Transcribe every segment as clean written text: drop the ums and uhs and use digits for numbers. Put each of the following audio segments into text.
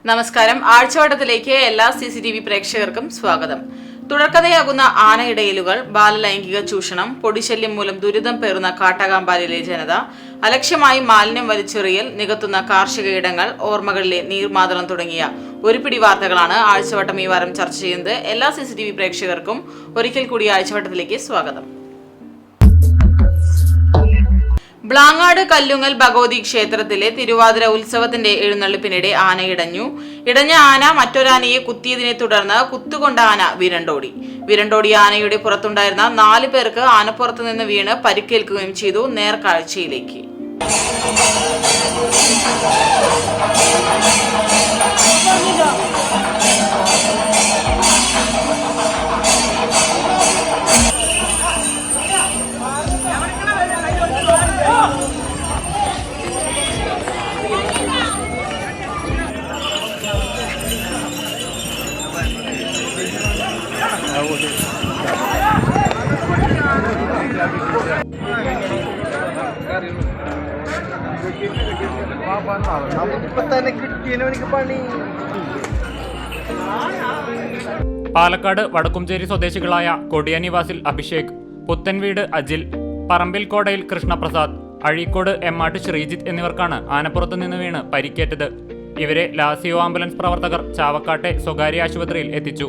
നമസ്കാരം. ആഴ്ചവട്ടത്തിലേക്ക് എല്ലാ CCTV പ്രേക്ഷകർക്കും സ്വാഗതം. തുടർക്കഥയാകുന്ന ആനയിടയലുകൾ, ബാലലൈംഗിക ചൂഷണം, പൊടിശല്യം മൂലം ദുരിതം പേറുന്ന കാട്ടകാമ്പാലിലെ ജനത, അലക്ഷ്യമായി മാലിന്യം വലിച്ചെറിയൽ, നികത്തുന്ന കാർഷിക ഇടങ്ങൾ, ഓർമ്മകളിലെ നീർമാതളം തുടങ്ങിയ ഒരു പിടി വാർത്തകളാണ് ആഴ്ചവട്ടം ഈ വാരം ചർച്ച ചെയ്യുന്നത്. എല്ലാ CCTV പ്രേക്ഷകർക്കും ഒരിക്കൽ കൂടി ആഴ്ചവട്ടത്തിലേക്ക് സ്വാഗതം. ബ്ലാങ്ങാട് കല്ലുങ്ങൽ ഭഗവതി ക്ഷേത്രത്തിലെ തിരുവാതിര ഉത്സവത്തിന്റെ എഴുന്നള്ളിപ്പിനിടെ ആന ഇടഞ്ഞ ആന മറ്റൊരാനയെ കുത്തിയതിനെ തുടർന്ന് കുത്തുകൊണ്ട ആന വിരണ്ടോടിയ ആനയുടെ പുറത്തുണ്ടായിരുന്ന 4 പേർക്ക് ആനപ്പുറത്ത് നിന്ന് വീണ് പരിക്കേൽക്കുകയും ചെയ്തു. നേർക്കാഴ്ചയിലേക്ക്. പാലക്കാട് വടക്കുംചേരി സ്വദേശികളായ കൊടിയനിവാസിൽ അഭിഷേക്, പുത്തൻവീട് അജിൽ, പറമ്പിൽക്കോടയിൽ കൃഷ്ണപ്രസാദ്, അഴീക്കോട് എമ്മാട്ട് ശ്രീജിത്ത് എന്നിവർക്കാണ് ആനപ്പുറത്തു നിന്ന് വീണ് പരിക്കേറ്റത്. ഇവരെ ലാസിയോ ആംബുലൻസ് പ്രവർത്തകർ ചാവക്കാട്ടെ സ്വകാര്യ ആശുപത്രിയിൽ എത്തിച്ചു.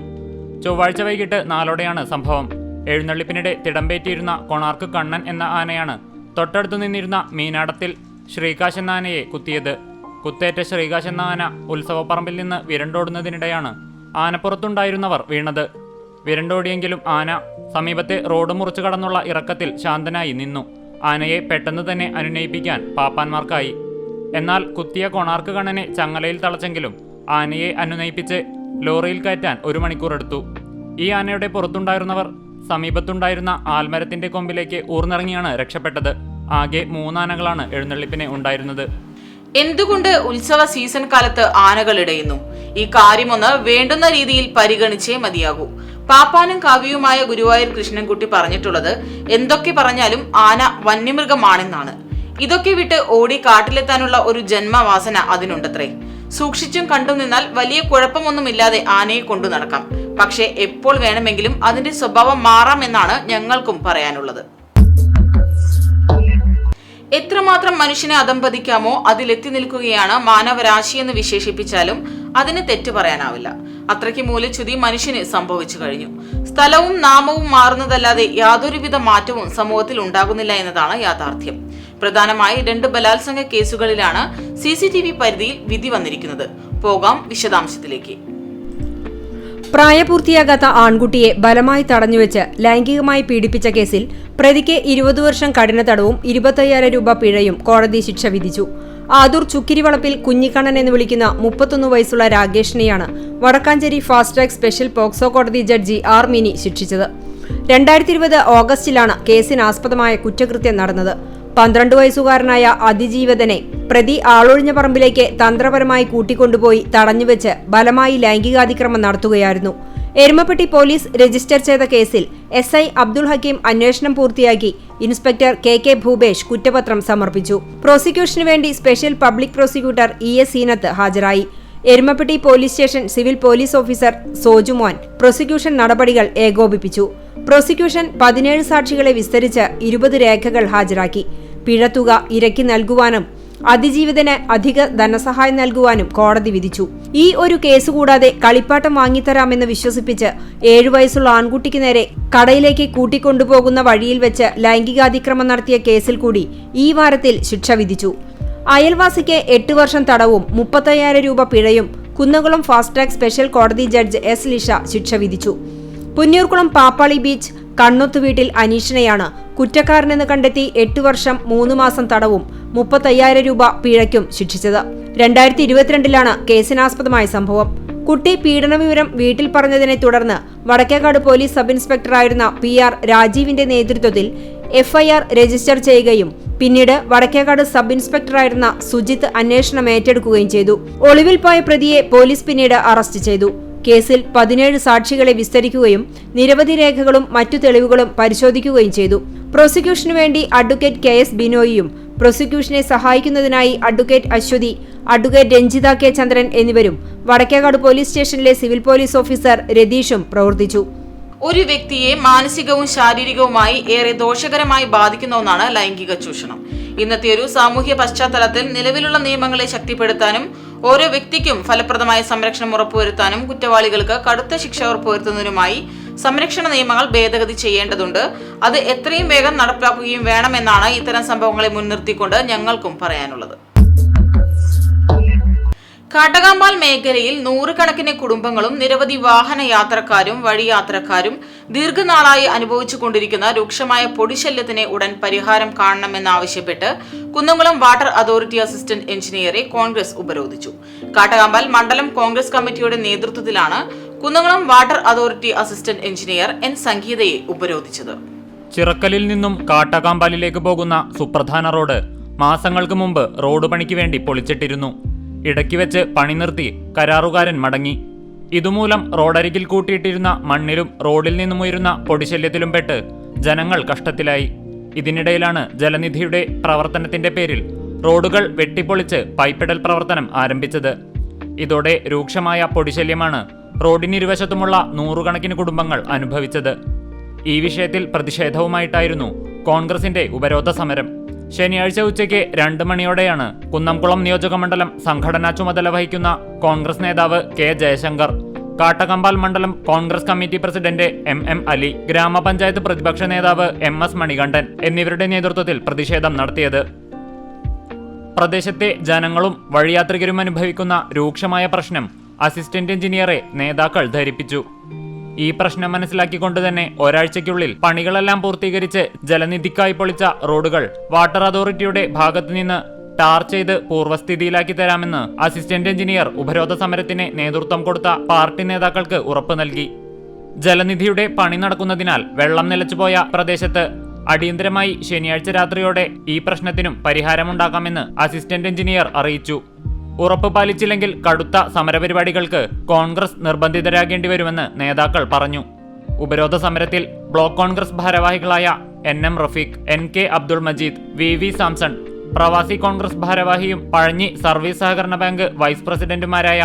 ചൊവ്വാഴ്ച വൈകിട്ട് 4-ഓടെയാണ് സംഭവം. എഴുന്നള്ളിപ്പിനിടെ തിടമ്പേറ്റിയിരുന്ന കൊണാർക്ക് കണ്ണൻ എന്ന ആനയാണ് തൊട്ടടുത്തു നിന്നിരുന്ന മീനാടത്തിൽ ശ്രീകാശ് എന്ന ആനയെ കുത്തിയത്. കുത്തേറ്റ ശ്രീകാശ് എന്ന ആന ഉത്സവപ്പറമ്പിൽ നിന്ന് വിരണ്ടോടുന്നതിനിടെയാണ് ആനപ്പുറത്തുണ്ടായിരുന്നവർ വീണത്. വിരണ്ടോടിയെങ്കിലും ആന സമീപത്തെ റോഡ് മുറിച്ചു കടന്നുള്ള ഇറക്കത്തിൽ ശാന്തനായി നിന്നു. ആനയെ പെട്ടെന്ന് തന്നെ അനുനയിപ്പിക്കാൻ പാപ്പാന്മാർക്കായി. എന്നാൽ കുത്തിയ കൊണാർക്ക് കണ്ണനെ ചങ്ങലയിൽ തളച്ചെങ്കിലും ആനയെ അനുനയിപ്പിച്ച് ലോറിയിൽ കയറ്റാൻ 1 മണിക്കൂർ എടുത്തു. ഈ ആനയുടെ പുറത്തുണ്ടായിരുന്നവർ സമീപത്തുണ്ടായിരുന്ന ആൽമരത്തിന്റെ കൊമ്പിലേക്ക് ഊർന്നിറങ്ങിയാണ് രക്ഷപ്പെട്ടത്. ആകെ 3 ആനകളാണ് എഴുന്നള്ളിപ്പിന് ഉണ്ടായിരുന്നത്. എന്തുകൊണ്ട് ഉത്സവ സീസൺ കാലത്ത് ആനകൾ ഇടയുന്നു? ഈ കാര്യമൊന്ന് വേണ്ടുന്ന രീതിയിൽ പരിഗണിച്ചേ മതിയാകൂ. പാപ്പാനും കവിയുമായ ഗുരുവായൂർ കൃഷ്ണൻകുട്ടി പറഞ്ഞിട്ടുള്ളത് എന്തൊക്കെ പറഞ്ഞാലും ആന വന്യമൃഗമാണെന്നാണ്. ഇതൊക്കെ വിട്ട് ഓടി കാട്ടിലെത്താനുള്ള ഒരു ജന്മവാസന അതിനുണ്ടത്രേ. സൂക്ഷിച്ചും കണ്ടും നിന്നാൽ വലിയ കുഴപ്പമൊന്നുമില്ലാതെ ആനയെ കൊണ്ടു നടക്കാം. പക്ഷെ എപ്പോൾ വേണമെങ്കിലും അതിന്റെ സ്വഭാവം മാറാമെന്നാണ് ഞങ്ങൾക്കും പറയാനുള്ളത്. എത്രമാത്രം മനുഷ്യനെ അധംപതിക്കാമോ അതിലെത്തി നിൽക്കുകയാണ് മാനവരാശിയെന്ന് വിശേഷിപ്പിച്ചാലും അതിന് തെറ്റു പറയാനാവില്ല. അത്രയ്ക്ക് മൂലച്യുതി മനുഷ്യന് സംഭവിച്ചു കഴിഞ്ഞു. സ്ഥലവും നാമവും മാറുന്നതല്ലാതെ യാതൊരുവിധ മാറ്റവും സമൂഹത്തിൽ ഉണ്ടാകുന്നില്ല എന്നതാണ് യാഥാർത്ഥ്യം. പ്രധാനമായി 2 ബലാത്സംഗ കേസുകളിലാണ് CCTV പരിധിയിൽ വിധി വന്നിരിക്കുന്നത്. പോകാം വിശദാംശത്തിലേക്ക്. പ്രായപൂർത്തിയാകാത്ത ആൺകുട്ടിയെ ബലമായി തടഞ്ഞുവെച്ച് ലൈംഗികമായി പീഡിപ്പിച്ച കേസിൽ പ്രതിക്ക് 20 വർഷം കഠിന തടവും 25,000 രൂപ പിഴയും കോടതി ശിക്ഷ വിധിച്ചു. ആദൂർ ചുക്കിരിവളപ്പിൽ കുഞ്ഞിക്കണ്ണൻ എന്ന് വിളിക്കുന്ന 31 വയസ്സുള്ള രാകേഷിനെയാണ് Wadakkanchery fast track special POCSO കോടതി ജഡ്ജി R. മിനി ശിക്ഷിച്ചത്. 2020 ഓഗസ്റ്റിലാണ് കേസിനാസ്പദമായ കുറ്റകൃത്യം നടന്നത്. 12 വയസ്സുകാരനായ അതിജീവിതനെ പ്രതി ആളൊഴിഞ്ഞ പറമ്പിലേക്ക് തന്ത്രപരമായി കൂട്ടിക്കൊണ്ടുപോയി തടഞ്ഞുവെച്ച് ബലമായി ലൈംഗികാതിക്രമം നടത്തുകയായിരുന്നു. എരുമപ്പെട്ടി പോലീസ് രജിസ്റ്റർ ചെയ്ത കേസിൽ SI അബ്ദുൾ ഹക്കീം അന്വേഷണം പൂർത്തിയാക്കി ഇൻസ്പെക്ടർ KK ഭൂപേഷ് കുറ്റപത്രം സമർപ്പിച്ചു. പ്രോസിക്യൂഷനു വേണ്ടി special public prosecutor ES Seenath ഹാജരായി. Erumapetty police station civil police officer Sojumon prosecution നടപടികൾ ഏകോപിപ്പിച്ചു. പ്രോസിക്യൂഷൻ 17 സാക്ഷികളെ വിസ്തരിച്ച് 20 രേഖകൾ ഹാജരാക്കി. പിഴത്തുക ഇരയ്ക്ക് നൽകുവാനും അതിജീവിതന് അധിക ധനസഹായം നൽകുവാനും കോടതി വിധിച്ചു. ഈ ഒരു കേസ് കൂടാതെ കളിപ്പാട്ടം വാങ്ങിത്തരാമെന്ന് വിശ്വസിപ്പിച്ച് 7 വയസ്സുള്ള ആൺകുട്ടിക്ക് നേരെ കടയിലേക്ക് കൂട്ടിക്കൊണ്ടുപോകുന്ന വഴിയിൽ വെച്ച് ലൈംഗികാതിക്രമം നടത്തിയ കേസിൽ കൂടി ഈ വാരത്തിൽ ശിക്ഷ വിധിച്ചു. അയൽവാസിക്ക് 8 വർഷം തടവും 35,000 രൂപ പിഴയും കുന്നകുളം ഫാസ്റ്റ് ട്രാക്ക് സ്പെഷ്യൽ കോടതി ജഡ്ജ് S. ലിഷ ശിക്ഷ വിധിച്ചു. പുന്നൂർക്കുളം പാപ്പാളി ബീച്ച് കണ്ണൊത്ത് വീട്ടിൽ അനീഷിനെയാണ് കുറ്റക്കാരനെന്ന് കണ്ടെത്തി 8 വർഷം 3 മാസം തടവും 35,000 രൂപ പിഴയ്ക്കും ശിക്ഷിച്ചത്. 2022 കേസിനാസ്പദമായ സംഭവം. കുട്ടി പീഡന വിവരം വീട്ടിൽ പറഞ്ഞതിനെ തുടർന്ന് വടക്കേക്കാട് പോലീസ് സബ് ഇൻസ്പെക്ടറായിരുന്ന PR രാജീവിന്റെ നേതൃത്വത്തിൽ FIR രജിസ്റ്റർ ചെയ്യുകയും പിന്നീട് വടക്കേക്കാട് സബ് ഇൻസ്പെക്ടറായിരുന്ന സുജിത്ത് അന്വേഷണം ഏറ്റെടുക്കുകയും ചെയ്തു. ഒളിവിൽ പോയ പ്രതിയെ പോലീസ് പിന്നീട് അറസ്റ്റ് ചെയ്തു. കേസിൽ 17 സാക്ഷികളെ വിസ്തരിക്കുകയും നിരവധി രേഖകളും മറ്റു തെളിവുകളും പരിശോധിക്കുകയും ചെയ്തു. പ്രോസിക്യൂഷനു വേണ്ടി അഡ്വക്കേറ്റ് KS ബിനോയിയും പ്രോസിക്യൂഷനെ സഹായിക്കുന്നതിനായി advocate Aswathi, advocate Ranjitha K Chandran എന്നിവരും വടക്കേക്കാട് പോലീസ് സ്റ്റേഷനിലെ സിവിൽ പോലീസ് ഓഫീസർ രതീഷും പ്രവർത്തിച്ചു. ഒരു വ്യക്തിയെ മാനസികവും ശാരീരികവുമായി ഏറെ ദോഷകരമായി ബാധിക്കുന്ന ഒന്നാണ് ലൈംഗിക ചൂഷണം. ഇന്നത്തെ ഒരു സാമൂഹ്യ പശ്ചാത്തലത്തിൽ നിലവിലുള്ള നിയമങ്ങളെ ശക്തിപ്പെടുത്താനും ഓരോ വ്യക്തിക്കും ഫലപ്രദമായ സംരക്ഷണം ഉറപ്പുവരുത്താനും കുറ്റവാളികൾക്ക് കടുത്ത ശിക്ഷ ഉറപ്പുവരുത്തുന്നതിനുമായി സംരക്ഷണ നിയമങ്ങൾ ഭേദഗതി ചെയ്യേണ്ടതുണ്ട്. അത് എത്രയും വേഗം നടപ്പാക്കുകയും വേണമെന്നാണ് ഇത്തരം സംഭവങ്ങളെ മുൻനിർത്തിക്കൊണ്ട് ഞങ്ങൾക്കും പറയാനുള്ളത്. കാട്ടകാമ്പാൽ മേഖലയിൽ നൂറുകണക്കിന് കുടുംബങ്ങളും നിരവധി വാഹന യാത്രക്കാരും വഴിയാത്രക്കാരും ദീർഘനാളായി അനുഭവിച്ചുകൊണ്ടിരിക്കുന്ന രൂക്ഷമായ പൊടിശല്യത്തിന് ഉടൻ പരിഹാരം കാണണമെന്നാവശ്യപ്പെട്ട് കുന്നംകുളം വാട്ടർ അതോറിറ്റി അസിസ്റ്റന്റ് എഞ്ചിനീയറെ കോൺഗ്രസ് ഉപരോധിച്ചു. കാട്ടകാമ്പാൽ മണ്ഡലം കോൺഗ്രസ് കമ്മിറ്റിയുടെ നേതൃത്വത്തിലാണ് Kunnamkulam water authority assistant engineer N സംഗീതയെ ഉപരോധിച്ചത്. ചിറക്കലിൽ നിന്നും കാട്ടകാമ്പാലിലേക്ക് പോകുന്ന സുപ്രധാന റോഡ് മാസങ്ങൾക്ക് മുമ്പ് റോഡ് പണിക്ക് വേണ്ടി പൊളിച്ചിട്ടിരുന്നു. ഇടയ്ക്ക് വെച്ച് പണി നിർത്തി കരാറുകാരൻ മടങ്ങി. ഇതുമൂലം റോഡരികിൽ കൂട്ടിയിട്ടിരുന്ന മണ്ണിലും റോഡിൽ നിന്നും ഉയരുന്ന പൊടിശല്യത്തിലും പെട്ട് ജനങ്ങൾ കഷ്ടത്തിലായി. ഇതിനിടയിലാണ് ജലനിധിയുടെ പ്രവർത്തനത്തിന്റെ പേരിൽ റോഡുകൾ വെട്ടിപ്പൊളിച്ച് പൈപ്പിടൽ പ്രവർത്തനം ആരംഭിച്ചത്. ഇതോടെ രൂക്ഷമായ പൊടിശല്യമാണ് റോഡിനിരുവശത്തുമുള്ള നൂറുകണക്കിന് കുടുംബങ്ങൾ അനുഭവിച്ചത്. ഈ വിഷയത്തിൽ പ്രതിഷേധവുമായിട്ടായിരുന്നു കോൺഗ്രസിന്റെ ഉപരോധ സമരം. ശനിയാഴ്ച ഉച്ചയ്ക്ക് 2 മണിയോടെയാണ് കുന്നംകുളം നിയോജകമണ്ഡലം സംഘടനാ ചുമതല വഹിക്കുന്ന കോൺഗ്രസ് നേതാവ് കെ ജയശങ്കർ, കാട്ടകമ്പാൽ മണ്ഡലം Congress committee president M Ali, ഗ്രാമപഞ്ചായത്ത് പ്രതിപക്ഷ നേതാവ് MS മണികണ്ഠൻ എന്നിവരുടെ നേതൃത്വത്തിൽ പ്രതിഷേധം നടത്തിയത്. പ്രദേശത്തെ ജനങ്ങളും വഴിയാത്രികരും അനുഭവിക്കുന്ന രൂക്ഷമായ പ്രശ്നം അസിസ്റ്റന്റ് എഞ്ചിനീയറെ നേതാക്കൾ ധരിപ്പിച്ചു. ഈ പ്രശ്നം മനസ്സിലാക്കിക്കൊണ്ട് തന്നെ ഒരാഴ്ചയ്ക്കുള്ളിൽ പണികളെല്ലാം പൂർത്തീകരിച്ച് ജലനിധിക്കായി പൊളിച്ച റോഡുകൾ വാട്ടർ അതോറിറ്റിയുടെ ഭാഗത്തുനിന്ന് ടാർ ചെയ്ത് പൂർവ്വസ്ഥിതിയിലാക്കി തരാമെന്ന് അസിസ്റ്റന്റ് എഞ്ചിനീയർ ഉപരോധ സമരത്തിന് നേതൃത്വം കൊടുത്ത പാർട്ടി നേതാക്കൾക്ക് ഉറപ്പ് നൽകി. ജലനിധിയുടെ പണി നടക്കുന്നതിനാൽ വെള്ളം നിലച്ചുപോയ പ്രദേശത്ത് അടിയന്തരമായി ശനിയാഴ്ച രാത്രിയോടെ ഈ പ്രശ്നത്തിനും പരിഹാരമുണ്ടാക്കാമെന്ന് അസിസ്റ്റന്റ് എഞ്ചിനീയർ അറിയിച്ചു. ഉറപ്പ് പാലിച്ചില്ലെങ്കിൽ കടുത്ത സമരപരിപാടികൾക്ക് കോൺഗ്രസ് നിർബന്ധിതരാകേണ്ടി വരുമെന്ന് നേതാക്കൾ പറഞ്ഞു. ഉപരോധ സമരത്തിൽ ബ്ലോക്ക് കോൺഗ്രസ് ഭാരവാഹികളായ NM Rafeeq, NK Abdul Majeed, VV Samson, പ്രവാസി കോൺഗ്രസ് ഭാരവാഹിയും പഴഞ്ഞി സർവീസ് സഹകരണ ബാങ്ക് വൈസ് പ്രസിഡന്റുമാരായ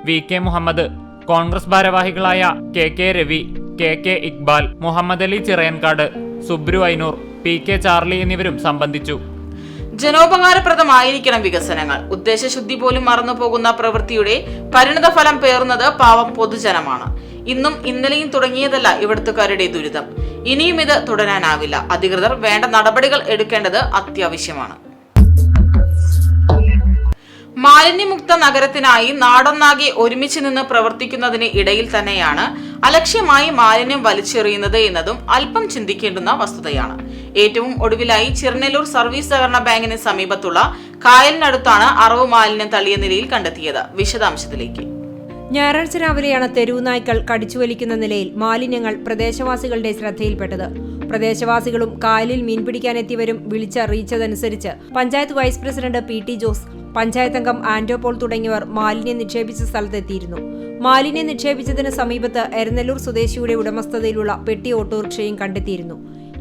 VK മുഹമ്മദ്, കോൺഗ്രസ് ഭാരവാഹികളായ KK Ravi, KK Iqbal, Muhammad Ali Chirayankad, Subru Ainoor, PK Charlie എന്നിവരും സംബന്ധിച്ചു. ജനോപകാരപ്രദമായിരിക്കണം വികസനങ്ങൾ. ഉദ്ദേശശുദ്ധി പോലും മറന്നുപോകുന്ന പ്രവൃത്തിയുടെ പരിണത ഫലം പേറുന്നത് പാവം പൊതുജനമാണ്. ഇന്നും ഇന്നലെയും തുടങ്ങിയതല്ല ഇവിടുത്തുകാരുടെ ദുരിതം. ഇനിയും ഇത് തുടരാനാവില്ല. അധികൃതർ വേണ്ട നടപടികൾ എടുക്കേണ്ടത് അത്യാവശ്യമാണ്. മാലിന്യമുക്ത നഗരത്തിനായി നാടൊന്നാകെ ഒരുമിച്ച് നിന്ന് പ്രവർത്തിക്കുന്നതിന് ഇടയിൽ തന്നെയാണ് അലക്ഷ്യമായി മാലിന്യം വലിച്ചെറിയുന്നത് എന്നതും അല്പം ചിന്തിക്കേണ്ടുന്ന വസ്തുതയാണ്. ഏറ്റവും ഒടുവിലായി ചിറനല്ലൂർ സർവീസ് സഹകരണ ബാങ്കിന് സമീപത്തുള്ള കായലിനടുത്താണ് അറവ് മാലിന്യം തള്ളിയ നിലയിൽ കണ്ടെത്തിയത്. വിശദാംശത്തിലേക്ക്. ഞായറാഴ്ച രാവിലെയാണ് തെരുവുനായ്ക്കൾ കടിച്ചുവലിക്കുന്ന നിലയിൽ മാലിന്യങ്ങൾ പ്രദേശവാസികളുടെ ശ്രദ്ധയിൽപ്പെട്ടത്. പ്രദേശവാസികളും കായലിൽ മീൻ പിടിക്കാനെത്തിയവരും വിളിച്ചറിയിച്ചതനുസരിച്ച് panchayat vice president PT Jose, panchayat അംഗം ആന്റോ പോൾ തുടങ്ങിയവർ മാലിന്യം നിക്ഷേപിച്ച സ്ഥലത്തെത്തിയിരുന്നു. മാലിന്യം നിക്ഷേപിച്ചതിന് സമീപത്ത് എരനല്ലൂർ സ്വദേശിയുടെ ഉടമസ്ഥതയിലുള്ള പെട്ടി ഓട്ടോറിക്ഷയും കണ്ടെത്തിയിരുന്നു.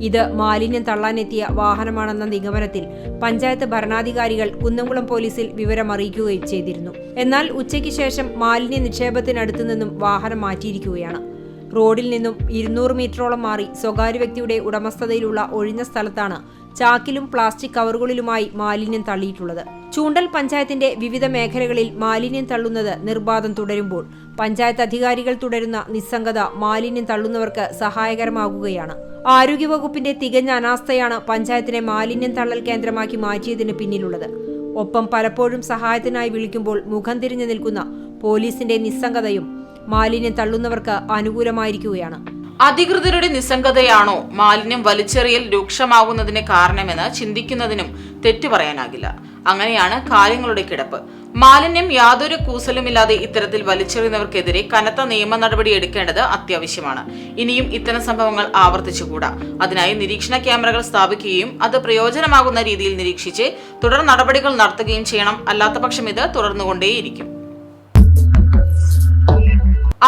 ഇത് മാലിന്യം തള്ളാനെത്തിയ വാഹനമാണെന്ന നിഗമനത്തിൽ പഞ്ചായത്ത് ഭരണാധികാരികൾ കുന്നംകുളം പോലീസിൽ വിവരമറിയിക്കുകയും ചെയ്തിരുന്നു. എന്നാൽ ഉച്ചയ്ക്ക് ശേഷം മാലിന്യ നിക്ഷേപത്തിനടുത്തു നിന്നും വാഹനം മാറ്റിയിരിക്കുകയാണ്. റോഡിൽ നിന്നും 200 മീറ്ററോളം മാറി സ്വകാര്യ വ്യക്തിയുടെ ഉടമസ്ഥതയിലുള്ള ഒഴിഞ്ഞ സ്ഥലത്താണ് ചാക്കിലും പ്ലാസ്റ്റിക് കവറുകളിലുമായി മാലിന്യം തള്ളിയിട്ടുള്ളത്. ചൂണ്ടൽ പഞ്ചായത്തിന്റെ വിവിധ മേഖലകളിൽ മാലിന്യം തള്ളുന്നത് നിർബാധം തുടരുമ്പോൾ പഞ്ചായത്ത് അധികാരികൾ തുടരുന്ന നിസ്സംഗത മാലിന്യം തള്ളുന്നവർക്ക് സഹായകരമാകുകയാണ്. ആരോഗ്യവകുപ്പിന്റെ തികഞ്ഞ അനാസ്ഥയാണ് പഞ്ചായത്തിനെ മാലിന്യം തള്ളൽ കേന്ദ്രമാക്കി മാറ്റിയതിന് പിന്നിലുള്ളത്. ഒപ്പം പലപ്പോഴും സഹായത്തിനായി വിളിക്കുമ്പോൾ മുഖം തിരിഞ്ഞു നിൽക്കുന്ന പോലീസിന്റെ നിസ്സംഗതയും മാലിന്യം തള്ളുന്നവർക്ക് അനുകൂലമായിരിക്കുകയാണ്. അധികൃതരുടെ നിസ്സംഗതയാണോ മാലിന്യം വലിച്ചെറിയൽ രൂക്ഷമാകുന്നതിന് കാരണമെന്ന് ചിന്തിക്കുന്നതിനും തെറ്റു പറയാനാകില്ല. അങ്ങനെയാണ് കാര്യങ്ങളുടെ കിടപ്പ്. മാലിന്യം യാതൊരു കൂസലുമില്ലാതെ ഇത്തരത്തിൽ വലിച്ചെറിയുന്നവർക്കെതിരെ കനത്ത നിയമ നടപടി എടുക്കേണ്ടത് അത്യാവശ്യമാണ്. ഇനിയും ഇത്തരം സംഭവങ്ങൾ ആവർത്തിച്ചുകൂടാ. അതിനായി നിരീക്ഷണ ക്യാമറകൾ സ്ഥാപിക്കുകയും അത് പ്രയോജനമാകുന്ന രീതിയിൽ നിരീക്ഷിച്ച് തുടർ നടപടികൾ നടത്തുകയും ചെയ്യണം. അല്ലാത്തപക്ഷം ഇത് തുടർന്നുകൊണ്ടേയിരിക്കും.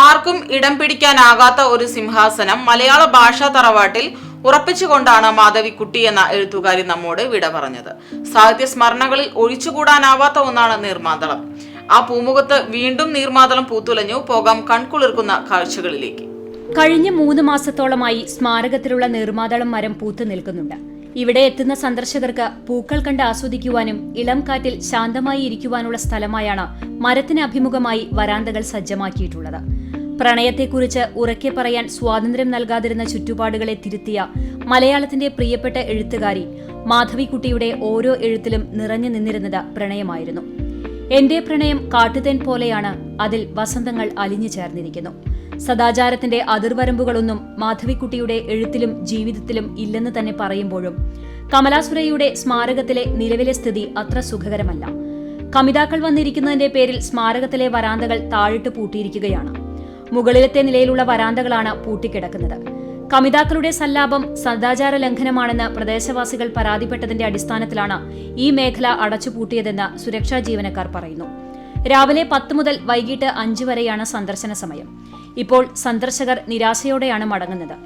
ആർക്കും ഇടം പിടിക്കാനാകാത്ത ഒരു സിംഹാസനം മലയാള ഭാഷാ തറവാട്ടിൽ ഉറപ്പിച്ചുകൊണ്ടാണ് മാധവിക്കുട്ടി എന്ന എഴുത്തുകാരി നമ്മോട് വിട പറഞ്ഞത്. സാഹിത്യ സ്മരണകളിൽ ഒഴിച്ചുകൂടാനാവാത്ത ഒന്നാണ് നീർമാതളം. ആ പൂമുഖത്ത് വീണ്ടും നീർമാതളം പൂത്തുലഞ്ഞു. പോകാം കൺകുളിർക്കുന്ന കാഴ്ചകളിലേക്ക്. കഴിഞ്ഞ 3 മാസത്തോളമായി സ്മാരകത്തിലുള്ള നീർമാതളം മരം പൂത്തു നിൽക്കുന്നുണ്ട്. ഇവിടെ എത്തുന്ന സന്ദർശകർക്ക് പൂക്കൾ കണ്ട് ആസ്വദിക്കുവാനും ഇളം കാറ്റിൽ ശാന്തമായി ഇരിക്കുവാനുള്ള സ്ഥലമായാണ് മരത്തിന് അഭിമുഖമായി വരാന്തകൾ സജ്ജമാക്കിയിട്ടുള്ളത്. പ്രണയത്തെക്കുറിച്ച് ഉറക്കെ പറയാൻ സ്വാതന്ത്ര്യം നൽകാതിരുന്ന ചുറ്റുപാടുകളെ തിരുത്തിയ മലയാളത്തിന്റെ പ്രിയപ്പെട്ട എഴുത്തുകാരി മാധവിക്കുട്ടിയുടെ ഓരോ എഴുത്തിലും നിറഞ്ഞു നിന്നിരുന്നത് പ്രണയമായിരുന്നു. എന്റെ പ്രണയം കാട്ടുതേൻ പോലെയാണ്, അതിൽ വസന്തങ്ങൾ അലിഞ്ഞു ചേർന്നിരിക്കുന്നു. സദാചാരത്തിന്റെ അതിർവരമ്പുകളൊന്നും മാധവിക്കുട്ടിയുടെ എഴുത്തിലും ജീവിതത്തിലും ഇല്ലെന്ന് തന്നെ പറയുമ്പോഴും കമലാസുരയ്യയുടെ സ്മാരകത്തിലെ നിലവിലെ സ്ഥിതി അത്ര സുഖകരമല്ല. കമിതാക്കൾ വന്നിരിക്കുന്നതിന്റെ പേരിൽ സ്മാരകത്തിലെ വരാന്തകൾ താഴിട്ട് പൂട്ടിയിരിക്കുകയാണ്. മുകളിലത്തെ നിലയിലുള്ള വരാന്തകളാണ് പൂട്ടിക്കിടക്കുന്നത്. കമിതാക്കളുടെ സല്ലാപം സദാചാര ലംഘനമാണെന്ന് പ്രദേശവാസികൾ പരാതിപ്പെട്ടതിന്റെ അടിസ്ഥാനത്തിലാണ് ഈ മേഖല അടച്ചുപൂട്ടിയതെന്ന് സുരക്ഷാ ജീവനക്കാർ പറയുന്നു. രാവിലെ 10 മുതൽ വൈകിട്ട് 5 വരെയാണ് സന്ദർശന സമയം. ഇപ്പോൾ സന്ദർശകർ നിരാശയോടെയാണ് മടങ്ങുന്നത്.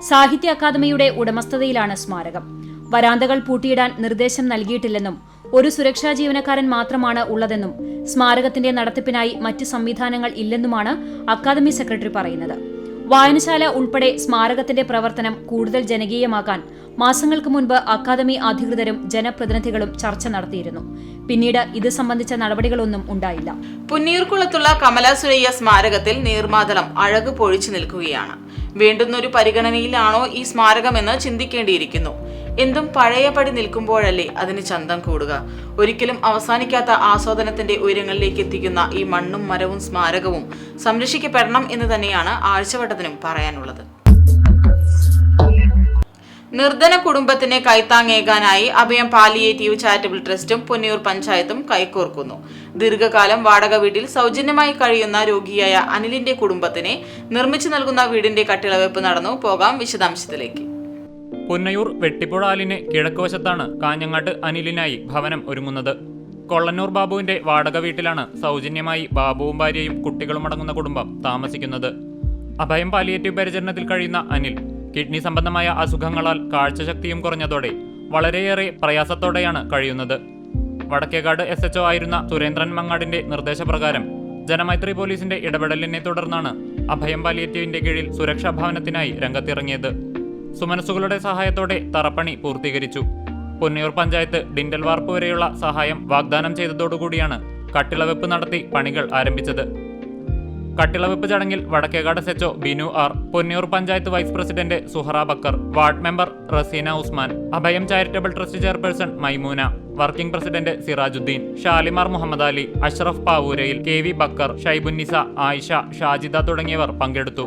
സാഹിത്യ അക്കാദമിയുടെ ഉടമസ്ഥതയിലാണ് സ്മാരകം. വരാന്തകൾ പൂട്ടിയിടാൻ നിർദ്ദേശം നൽകിയിട്ടില്ലെന്നും ഒരു സുരക്ഷാ ജീവനക്കാരൻ മാത്രമാണ് ഉള്ളതെന്നും സ്മാരകത്തിന്റെ നടത്തിപ്പിനായി മറ്റ് സംവിധാനങ്ങൾ ഇല്ലെന്നുമാണ് അക്കാദമി സെക്രട്ടറി പറയുന്നത്. വായനശാല ഉൾപ്പെടെ സ്മാരകത്തിന്റെ പ്രവർത്തനം കൂടുതൽ ജനകീയമാക്കാൻ മാസങ്ങൾക്ക് മുൻപ് അക്കാദമി അധികൃതരും ജനപ്രതിനിധികളും ചർച്ച നടത്തിയിരുന്നു. പിന്നീട് ഇത് സംബന്ധിച്ച നടപടികളൊന്നും ഉണ്ടായില്ല. പുന്നയൂർക്കുളത്തുള്ള കമലാസുരയ്യ സ്മാരകത്തിൽ നീർമാതളം അഴക് പൊഴിച്ചു നിൽക്കുകയാണ്. വേണ്ടുന്നൊരു പരിഗണനയിലാണോ ഈ സ്മാരകമെന്ന് ചിന്തിക്കേണ്ടിയിരിക്കുന്നു. എന്തും പഴയപടി നിൽക്കുമ്പോഴല്ലേ അതിന് ചന്തം കൂടുക. ഒരിക്കലും അവസാനിക്കാത്ത ആസ്വാദനത്തിന്റെ ഉയരങ്ങളിലേക്ക് എത്തിക്കുന്ന ഈ മണ്ണും മരവും സ്മാരകവും സംരക്ഷിക്കപ്പെടണം എന്ന് തന്നെയാണ് ആഴ്ചവട്ടത്തിനും പറയാനുള്ളത്. നിർധന കുടുംബത്തിന് കൈത്താങ്ങേകാനായി അഭയം പാലിയേറ്റീവ് ചാരിറ്റബിൾ ട്രസ്റ്റും പുന്നയൂർ പഞ്ചായത്തും കൈകോർക്കുന്നു. ദീർഘകാലം വാടക വീട്ടിൽ സൗജന്യമായി കഴിയുന്ന രോഗിയായ അനിലിന്റെ കുടുംബത്തിന് നിർമ്മിച്ചു നൽകുന്ന വീടിന്റെ കട്ടിളവെപ്പ് നടന്നു. പോകാം വിശദാംശത്തിലേക്ക്. പുന്നയൂർ വെട്ടിപ്പുഴാലിന് കിഴക്കുവശത്താണ് കാഞ്ഞങ്ങാട്ട് അനിലിനായി ഭവനം ഒരുങ്ങുന്നത്. കൊള്ളന്നൂർ ബാബുവിന്റെ വാടക വീട്ടിലാണ് സൗജന്യമായി ബാബുവും ഭാര്യയും കുട്ടികളും അടങ്ങുന്ന കുടുംബം താമസിക്കുന്നത്. അഭയം പാലിയേറ്റീവ് പരിചരണത്തിൽ കഴിയുന്ന അനിൽ കിഡ്നി സംബന്ധമായ അസുഖങ്ങളാൽ കാഴ്ചശക്തിയും കുറഞ്ഞതോടെ വളരെയേറെ പ്രയാസത്തോടെയാണ് കഴിയുന്നത്. വടക്കേകാട് SHO ആയിരുന്ന സുരേന്ദ്രൻ മങ്ങാടിന്റെ നിർദ്ദേശപ്രകാരം ജനമൈത്രി പോലീസിന്റെ ഇടപെടലിനെ തുടർന്നാണ് അഭയം പാലിയേറ്റീവിന്റെ കീഴിൽ സുരക്ഷാ ഭവനത്തിനായി രംഗത്തിറങ്ങിയത്. സുമനസ്സുകളുടെ സഹായത്തോടെ തറപ്പണി പൂർത്തീകരിച്ചു. പുന്നയൂർ പഞ്ചായത്ത് ഡിൻഡൽ വാർപ്പ് വരെയുള്ള സഹായം വാഗ്ദാനം ചെയ്തതോടുകൂടിയാണ് കട്ടിളവെപ്പ് നടത്തി പണികൾ ആരംഭിച്ചത്. കട്ടിളവെപ്പ് ചടങ്ങിൽ Vadakkekad SHO Binu R, Punnayur panchayat vice president Suhara Bakkar, ward member Raseena Usman, Abhayam charitable trust chairperson Maimoona, working president Sirajuddin, Shalimar Muhammad Ali, Ashraf പാവൂരയിൽ, KV ബക്കർ, ഷൈബുന്നിസ, ആയിഷ, ഷാജിദ തുടങ്ങിയവർ പങ്കെടുത്തു.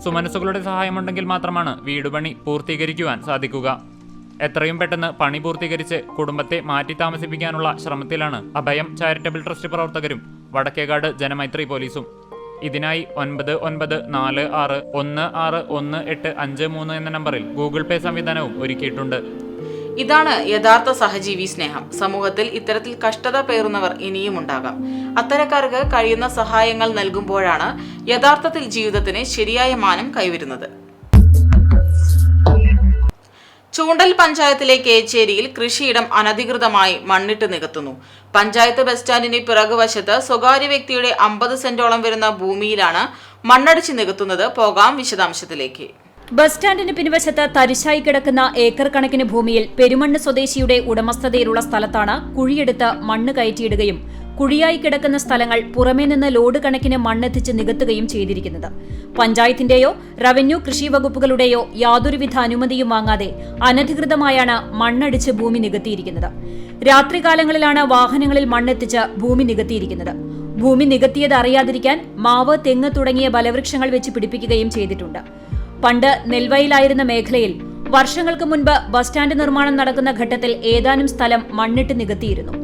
സുമനസ്സുകളുടെ സഹായമുണ്ടെങ്കിൽ മാത്രമാണ് വീടുപണി പൂർത്തീകരിക്കുവാൻ സാധിക്കുക. എത്രയും പെട്ടെന്ന് പണി പൂർത്തീകരിച്ച് കുടുംബത്തെ മാറ്റി താമസിപ്പിക്കാനുള്ള ശ്രമത്തിലാണ് അഭയം ചാരിറ്റബിൾ ട്രസ്റ്റ് പ്രവർത്തകരും വടക്കേകാട് ജനമൈത്രി പോലീസും. ഇതിനായി 9946161853 എന്ന നമ്പറിൽ ഗൂഗിൾ പേ സംവിധാനവും ഒരുക്കിയിട്ടുണ്ട്. ഇതാണ് യഥാർത്ഥ സഹജീവി സ്നേഹം. സമൂഹത്തിൽ ഇത്തരത്തിൽ കഷ്ടത പേറുന്നവർ ഇനിയും ഉണ്ടാകാം. അത്തരക്കാർക്ക് കഴിയുന്ന സഹായങ്ങൾ നൽകുമ്പോഴാണ് യഥാർത്ഥത്തിൽ ജീവിതത്തിന് ശരിയായ മാനം കൈവരുന്നത്. ചൂണ്ടൽ പഞ്ചായത്തിലെ കേച്ചേരിയിൽ കൃഷിയിടം അനധികൃതമായി മണ്ണിട്ട് നികത്തുന്നു. പഞ്ചായത്ത് ബസ് സ്റ്റാൻഡിന് പിറകുവശത്ത് സ്വകാര്യ വ്യക്തിയുടെ 50 സെന്റോളം വരുന്ന ഭൂമിയിലാണ് മണ്ണടിച്ച് നികത്തുന്നത്. പോകാം വിശദാംശത്തിലേക്ക്. ബസ് സ്റ്റാൻഡിന് പിൻവശത്ത് തരിശായി കിടക്കുന്ന ഏക്കർ കണക്കിന് ഭൂമിയിൽ പെരുമണ്ണ് സ്വദേശിയുടെ ഉടമസ്ഥതയിലുള്ള സ്ഥലത്താണ് കുഴിയെടുത്ത് മണ്ണ് കയറ്റിയിടുകയും കുഴിയായി കിടക്കുന്ന സ്ഥലങ്ങൾ പുറമേ നിന്ന് ലോഡ് കണക്കിന് മണ്ണെത്തിച്ച് നികത്തുകയും ചെയ്തിരിക്കുന്നത്. പഞ്ചായത്തിന്റെയോ റവന്യൂ കൃഷി വകുപ്പുകളുടെയോ യാതൊരുവിധ അനുമതിയും വാങ്ങാതെ അനധികൃതമായാണ് മണ്ണടിച്ച് ഭൂമി നികത്തിയിരിക്കുന്നത്. രാത്രികാലങ്ങളിലാണ് വാഹനങ്ങളിൽ മണ്ണെത്തിച്ച് ഭൂമി നികത്തിയിരിക്കുന്നത്. ഭൂമി നികത്തിയത് അറിയാതിരിക്കാൻ മാവ്, തെങ്ങ് തുടങ്ങിയ ബലവൃക്ഷങ്ങൾ വെച്ച് പിടിപ്പിക്കുകയും ചെയ്തിട്ടുണ്ട്. പണ്ട് നെൽവയലായിരുന്ന മേഖലയിൽ വർഷങ്ങൾക്ക് മുൻപ് ബസ് സ്റ്റാൻഡ് നിർമ്മാണം നടക്കുന്ന ഘട്ടത്തിൽ ഏതാനും സ്ഥലം മണ്ണിട്ട് നികത്തിയിരുന്നു.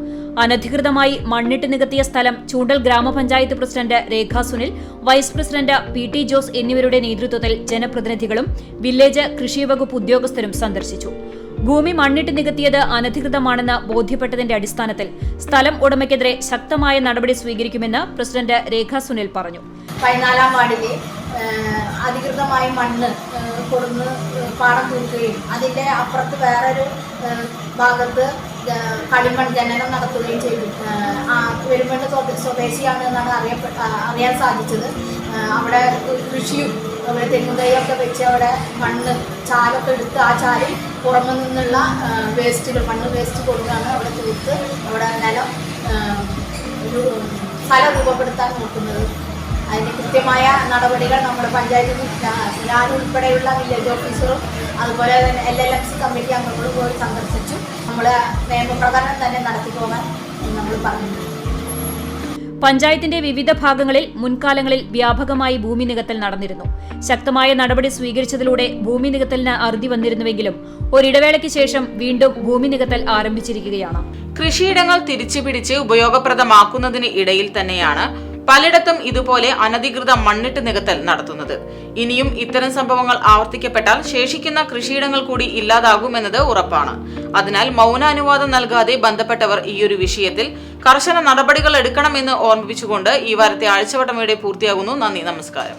അനധികൃതമായി മണ്ണിട്ട് നികത്തിയ സ്ഥലം ചൂണ്ടൽ ഗ്രാമപഞ്ചായത്ത് president Rekha Sunil, vice president PT Jose എന്നിവരുടെ നേതൃത്വത്തിൽ ജനപ്രതിനിധികളും വില്ലേജ് കൃഷി വകുപ്പ് ഉദ്യോഗസ്ഥരും സന്ദർശിച്ചു. ഭൂമി മണ്ണിട്ട് നികത്തിയത് അനധികൃതമാണെന്ന് ബോധ്യപ്പെട്ടതിന്റെ അടിസ്ഥാനത്തിൽ സ്ഥലം ഉടമയ്ക്കെതിരെ ശക്തമായ നടപടി സ്വീകരിക്കുമെന്ന് പ്രസിഡന്റ് രേഖ സുനിൽ പറഞ്ഞു. 14-ാം വാർഡിലെ അധികൃതമായി മണ്ണ് കൊടുന്ന് പാടം തീർക്കുകയും അതിൻ്റെ അപ്പുറത്ത് വേറൊരു ഭാഗത്ത് കളിമൺ ഖനനം നടത്തുകയും ചെയ്തു. പെരുമണ്ണ് സ്വദേശിയാണ് എന്നാണ് അറിയാൻ സാധിച്ചത്. അവിടെ കൃഷിയും അവിടെ തെങ്ങുതൈയൊക്കെ വെച്ച് അവിടെ മണ്ണ് ചാലൊക്കെ എടുത്ത് ആ ചാലിൽ പുറമെ നിന്നുള്ള വേസ്റ്റുകൾ മണ്ണ് വേസ്റ്റ് കൊടുത്താണ് അവിടെ തീർത്ത് അവിടെ നിലം ഒരു സ്ഥലം രൂപപ്പെടുത്താൻ നോക്കുന്നത്. അതിന് കൃത്യമായ നടപടികൾ നമ്മുടെ പഞ്ചായത്തിൽ ഞാൻ ഉൾപ്പെടെയുള്ള വില്ലേജ് ഓഫീസറും അതുപോലെ തന്നെ LLMC കമ്മിറ്റി അംഗങ്ങളും പോയി സന്ദർശിച്ചു. നമ്മൾ നിയമപ്രകാരം തന്നെ നടത്തിപ്പോകാൻ നമ്മൾ പറഞ്ഞു. പഞ്ചായത്തിന്റെ വിവിധ ഭാഗങ്ങളിൽ മുൻകാലങ്ങളിൽ വ്യാപകമായി ഭൂമി നികത്തൽ നടന്നിരുന്നു. ശക്തമായ നടപടി സ്വീകരിച്ചതിലൂടെ ഭൂമി നികത്തലിന് അറുതി വന്നിരുന്നുവെങ്കിലും ഒരിടവേളയ്ക്ക് ശേഷം വീണ്ടും ഭൂമി നികത്തൽ ആരംഭിച്ചിരിക്കുകയാണ്. കൃഷിയിടങ്ങൾ തിരിച്ചുപിടിച്ച് ഉപയോഗപ്രദമാക്കുന്നതിന് ഇടയിൽ തന്നെയാണ് പലയിടത്തും ഇതുപോലെ അനധികൃത മണ്ണിട്ട് നികത്തൽ നടത്തുന്നത്. ഇനിയും ഇത്തരം സംഭവങ്ങൾ ആവർത്തിക്കപ്പെട്ടാൽ ശേഷിക്കുന്ന കൃഷിയിടങ്ങൾ കൂടി ഇല്ലാതാകുമെന്നത് ഉറപ്പാണ്. അതിനാൽ മൗനാനുവാദം നൽകാതെ ബന്ധപ്പെട്ടവർ ഈയൊരു വിഷയത്തിൽ കർശന നടപടികൾ എടുക്കണമെന്ന് ഓർമ്മിപ്പിച്ചുകൊണ്ട് ഈ വാരത്തെ ആഴ്ചവട്ടം ഇവിടെ പൂർത്തിയാകുന്നു. നന്ദി, നമസ്കാരം.